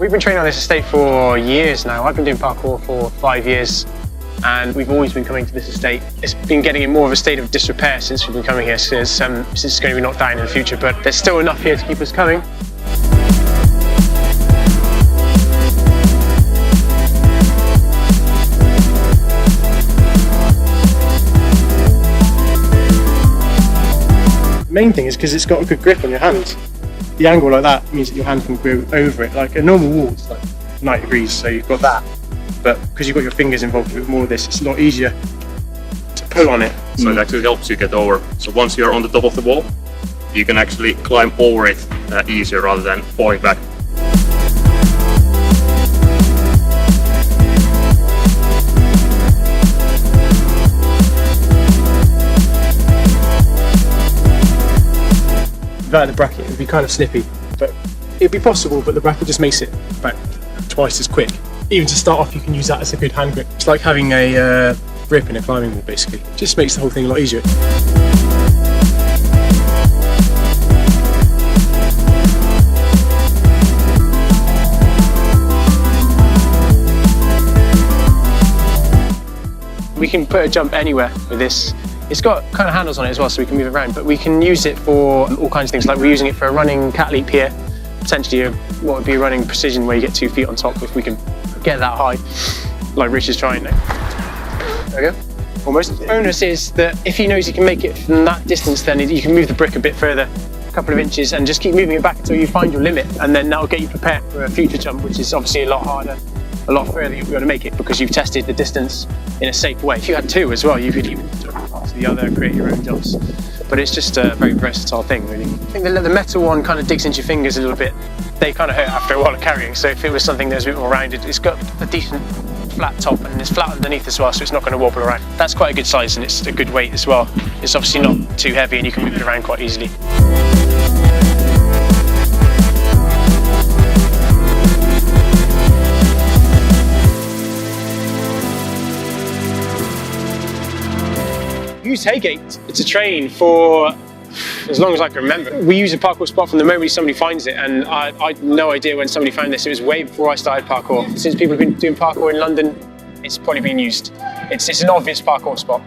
We've been training on this estate for years now. I've been doing parkour for 5 years and we've always been coming to this estate. It's been getting in more of a state of disrepair since we've been coming here, since it's going to be knocked down in the future, but there's still enough here to keep us coming. The main thing is because it's got a good grip on your hand. The angle like that means that your hand can go over it. Like a normal wall is like 90 degrees, so you've got that. But because you've got your fingers involved with more of this, it's a lot easier to pull on it. So it actually helps you get over. So once you're on the top of the wall, you can actually climb over it easier rather than falling back. Without the bracket, it would be kind of slippy, but it'd be possible, but the bracket just makes it about twice as quick. Even to start off, you can use that as a good hand grip. It's like having a grip in a climbing wall, basically. It just makes the whole thing a lot easier. We can put a jump anywhere with this. It's got kind of handles on it as well, so we can move it around, but we can use it for all kinds of things, like we're using it for a running cat leap here, potentially what would be a running precision where you get 2 feet on top if we can get that high, like Rich is trying now. There we go, almost. The bonus is that if he knows he can make it from that distance, then you can move the brick a bit further, a couple of inches, and just keep moving it back until you find your limit, and then that'll get you prepared for a future jump, which is obviously a lot harder, a lot further you'll be able to make it because you've tested the distance in a safe way. If you had 2 as well, you could even jump to the other, create your own jumps. But it's just a very versatile thing, really. I think the metal one kind of digs into your fingers a little bit. They kind of hurt after a while of carrying, so if it was something that's a bit more rounded, it's got a decent flat top and it's flat underneath as well, so it's not going to wobble around. That's quite a good size and it's a good weight as well. It's obviously not too heavy and you can move it around quite easily. We use Heygate to train for as long as I can remember. We use a parkour spot from the moment somebody finds it, and I had no idea when somebody found this. It was way before I started parkour. Since people have been doing parkour in London, it's probably been used. It's an obvious parkour spot.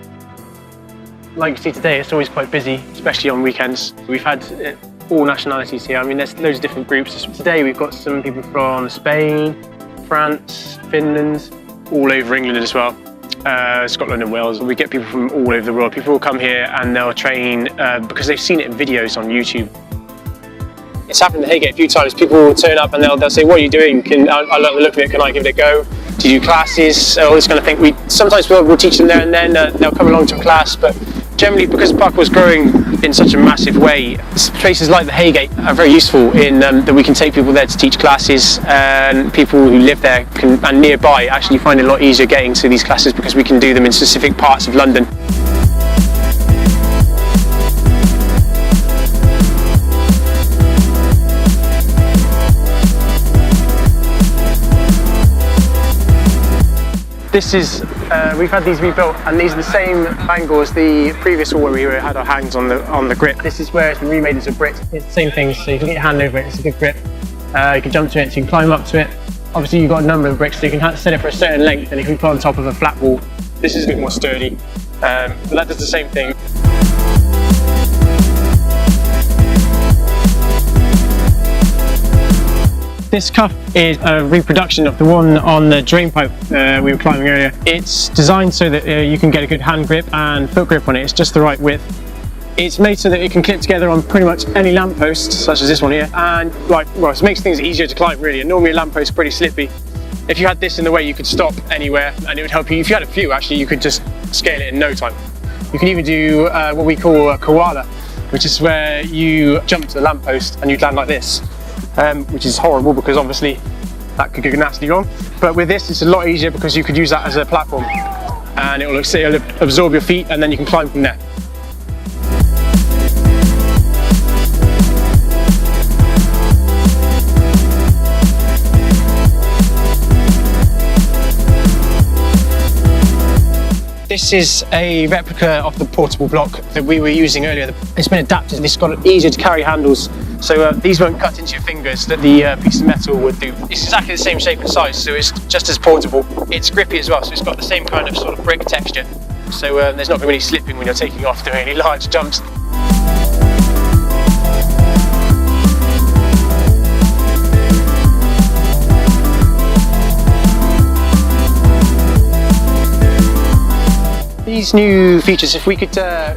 Like you see today, it's always quite busy, especially on weekends. We've had all nationalities here. I mean, there's loads of different groups. Today we've got some people from Spain, France, Finland, all over England as well. Scotland and Wales. We get people from all over the world. People will come here and they'll train because they've seen it in videos on YouTube. It's happened at Heygate a few times. People will turn up and they'll say, "What are you doing? I love the look of it. Can I give it a go? Do you do classes?" All this kind of thing. Sometimes we'll teach them there and then. They'll come along to a class, but generally, because parkour is growing in such a massive way, places like the Heygate are very useful in that we can take people there to teach classes, and people who live there and nearby actually find it a lot easier getting to these classes because we can do them in specific parts of London. This is, we've had these rebuilt, and these are the same angle as the previous wall where we had our hands on the grip. This is where it's been remade into a brick. It's the same thing, so you can get your hand over it, it's a good grip. You can jump to it, so you can climb up to it. Obviously you've got a number of bricks, so you can set it for a certain length, and you can put it on top of a flat wall. This is a bit more sturdy, but that does the same thing. This cuff is a reproduction of the one on the drain pipe we were climbing earlier. It's designed so that you can get a good hand grip and foot grip on it. It's just the right width. It's made so that it can clip together on pretty much any lamppost, such as this one here, and it makes things easier to climb really. And normally a lamppost is pretty slippy. If you had this in the way, you could stop anywhere and it would help you. If you had a few, actually, you could just scale it in no time. You can even do what we call a koala, which is where you jump to the lamppost and you'd land like this. Which is horrible because obviously that could go nasty wrong. But with this, it's a lot easier because you could use that as a platform and it'll absorb your feet and then you can climb from there. This is a replica of the portable block that we were using earlier. It's been adapted. It's got easier to carry handles So these won't cut into your fingers that the piece of metal would do. It's exactly the same shape and size, so it's just as portable. It's grippy as well, so it's got the same kind of sort of brick texture. So there's not going to be any slipping when you're taking off doing any large jumps. These new features, if we could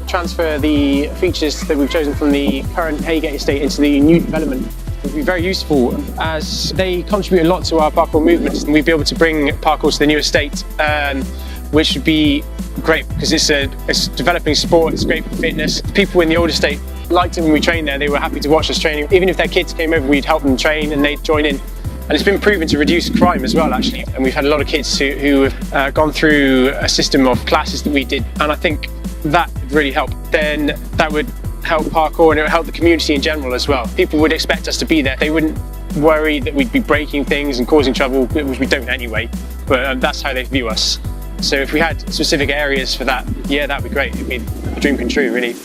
transfer the features that we've chosen from the current Heygate Estate into the new development, it would be very useful, as they contribute a lot to our parkour movement, and we'd be able to bring parkour to the new estate, which would be great because it's developing sport, it's great for fitness. People in the old estate liked it when we trained there, they were happy to watch us training. Even if their kids came over, we'd help them train and they'd join in. And it's been proven to reduce crime as well, actually. And we've had a lot of kids who have gone through a system of classes that we did. And I think that would really help. Then that would help parkour, and it would help the community in general as well. People would expect us to be there. They wouldn't worry that we'd be breaking things and causing trouble, which we don't anyway. But that's how they view us. So if we had specific areas for that, yeah, that'd be great. It'd be a dream come true, really.